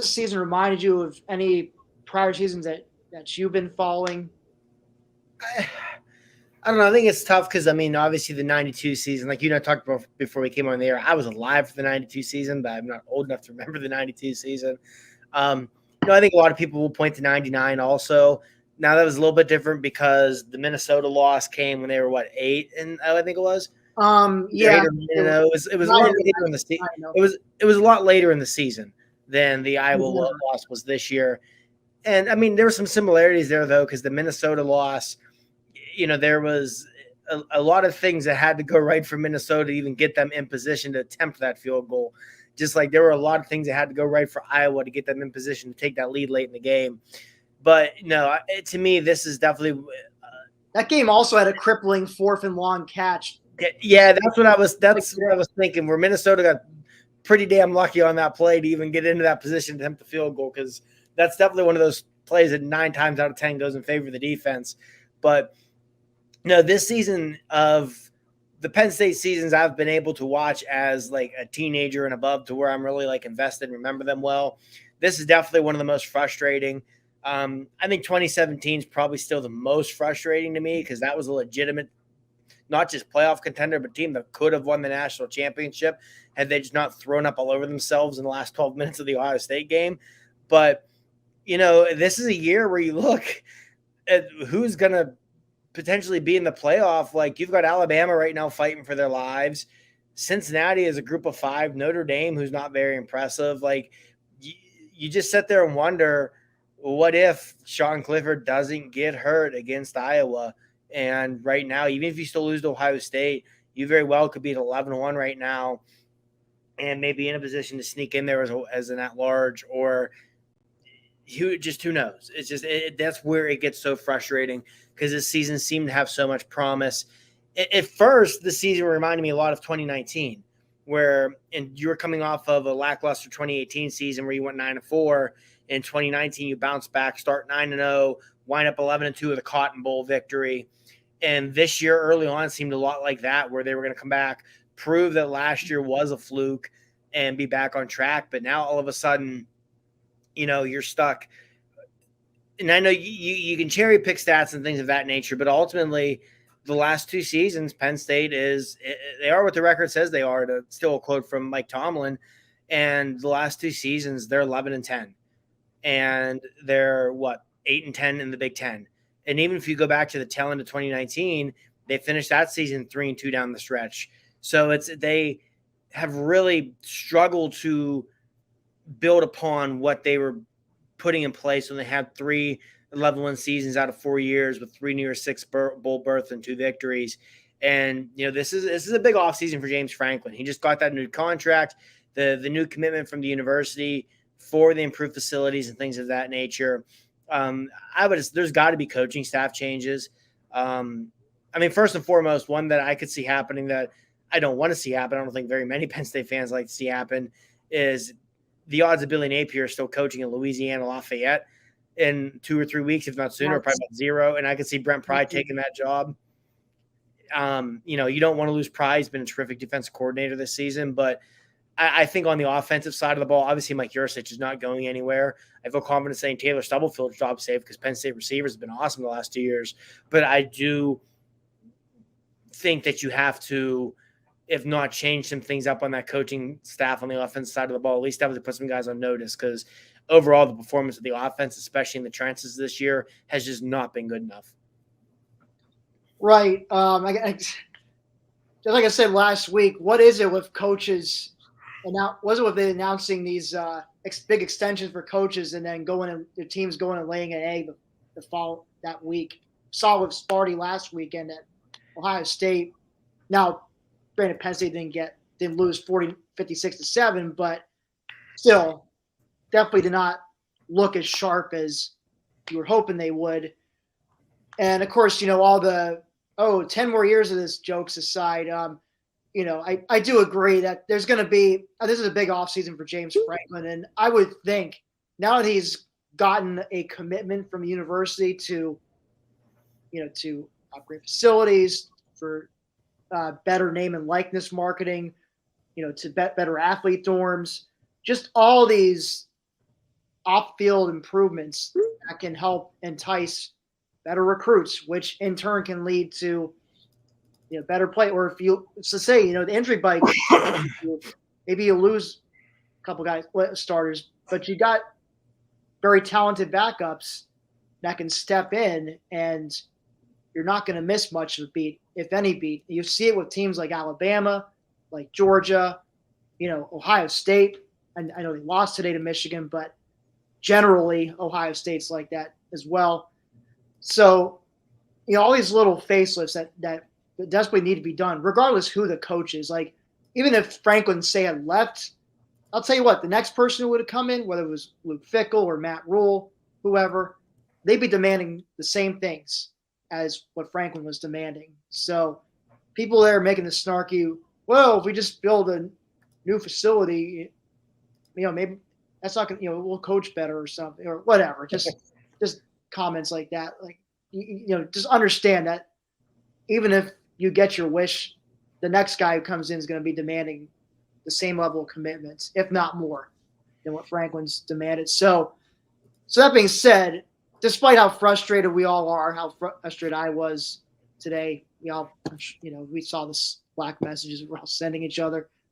this season reminded you of any prior seasons that you've been following? I don't know. I think it's tough because, I mean, obviously the 92 season, like talked about before we came on the air, I was alive for the 92 season, but I'm not old enough to remember the 92 season. I think a lot of people will point to 99 also. Now, that was a little bit different because the Minnesota loss came when they were, 8, and I think it was? Yeah. It was a lot later in the season. It was a lot later in the season than the Iowa loss was this year. And, I mean, there were some similarities there, though, because the Minnesota loss – there was a lot of things that had to go right for Minnesota to even get them in position to attempt that field goal. Just like there were a lot of things that had to go right for Iowa to get them in position to take that lead late in the game. But no, to me, this is definitely that game also had a crippling 4th and long catch. Yeah, that's what I was thinking. Where Minnesota got pretty damn lucky on that play to even get into that position to attempt the field goal, because that's definitely one of those plays that 9 times out of 10 goes in favor of the defense. But no, this season of the Penn State seasons I've been able to watch as like a teenager and above, to where I'm really like invested and remember them well. This is definitely one of the most frustrating. I think 2017 is probably still the most frustrating to me, because that was a legitimate, not just playoff contender, but team that could have won the national championship had they just not thrown up all over themselves in the last 12 minutes of the Ohio State game. But, this is a year where you look at who's going to potentially be in the playoff. Like, you've got Alabama right now fighting for their lives. Cincinnati is a group of 5. Notre Dame, who's not very impressive. Like, you just sit there and wonder, what if Sean Clifford doesn't get hurt against Iowa? And right now, even if you still lose to Ohio State, you very well could be at 11-1 right now and maybe in a position to sneak in there as an at-large, or who knows? It's just that's where it gets so frustrating, because this season seemed to have so much promise. At first, the season reminded me a lot of 2019, and you were coming off of a lackluster 2018 season where you went 9-4. In 2019, you bounced back, start 9-0, wind up 11-2 with a Cotton Bowl victory. And this year, early on, seemed a lot like that, where they were going to come back, prove that last year was a fluke, and be back on track. But now, all of a sudden, you're stuck. And I know you can cherry pick stats and things of that nature, but ultimately, the last 2 seasons, Penn State they are what the record says they are, to steal a quote from Mike Tomlin. And the last 2 seasons, they're 11-10. And they're 8-10 in the Big Ten. And even if you go back to the tail end of 2019, they finished that season 3-2 down the stretch. So they have really struggled to build upon what they were putting in place when they had 3 11-1 seasons out of 4 years with 3 New Year's 6 bowl berths and 2 victories. And this is a big offseason for James Franklin. He just got that new contract, the new commitment from the university for the improved facilities and things of that nature. There's got to be coaching staff changes. First and foremost, one that I could see happening that I don't want to see happen, I don't think very many Penn State fans like to see happen, is the odds of Billy Napier still coaching in Louisiana Lafayette in 2 or 3 weeks, if not sooner, probably about 0. And I could see Brent Pry taking that job. You don't want to lose Pry. He's been a terrific defensive coordinator this season, but I think on the offensive side of the ball, obviously Mike Yurcich is not going anywhere. I feel confident saying Taylor Stubblefield's job safe, because Penn State receivers have been awesome the last 2 years. But I do think that you have to, if not change some things up on that coaching staff on the offensive side of the ball, at least definitely put some guys on notice, because overall the performance of the offense, especially in the trenches this year, has just not been good enough. Right. Just like I said last week, what is it with coaches? Was it with announcing these big extensions for coaches, and then the teams going and laying an egg the fall that week? Saw with Sparty last weekend at Ohio State. Now, granted, Penn State didn't lose 56-7, but still, definitely did not look as sharp as you were hoping they would. And of course, all the 10 more years of this, jokes aside. I do agree that there's going to be this is a big offseason for James Franklin, and I would think now that he's gotten a commitment from the university to upgrade facilities, for better name and likeness marketing, to better athlete dorms, just all these off-field improvements that can help entice better recruits, which in turn can lead to better play. Or if you say the injury bug, maybe you lose a couple guys starters, but you got very talented backups that can step in, and you're not going to miss much of a beat, if any beat. You see it with teams like Alabama, like Georgia, Ohio State. And I know they lost today to Michigan, but generally Ohio State's like that as well. So, all these little facelifts that desperately need to be done, regardless who the coach is. Like, even if Franklin, say, had left, I'll tell you what, the next person who would have come in, whether it was Luke Fickell or Matt Rule, whoever, they'd be demanding the same things as what Franklin was demanding. So people there making the snarky, well, if we just build a new facility, maybe that's not going to, we'll coach better or something or whatever. Just comments like that. Like, just understand that even if you get your wish, the next guy who comes in is going to be demanding the same level of commitments, if not more, than what Franklin's demanded. So that being said, despite how frustrated we all are, how frustrated I was today, we saw the Slack messages we're all sending each other.